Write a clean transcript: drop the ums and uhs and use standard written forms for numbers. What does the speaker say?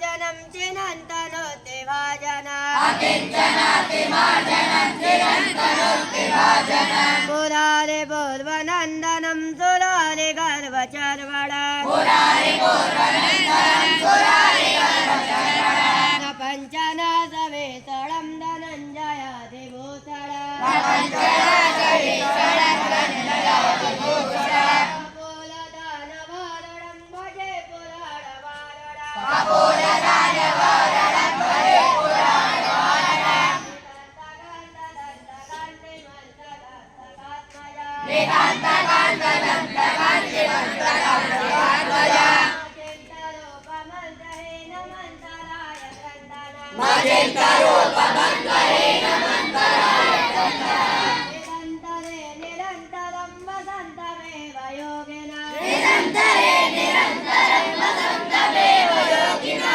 जनं चिनन्तनोति भाजनं पुरारे पूर्वनन्दनं सुरारे गर्वचर्वणं प्रपञ्चनाथवेषणं धनञ्जयाधिभूषणं कपोलदानवारणं भजे पुराणवारणं चिन्तरूपमन्त्रहीनमन्तराय ग्रन्थनं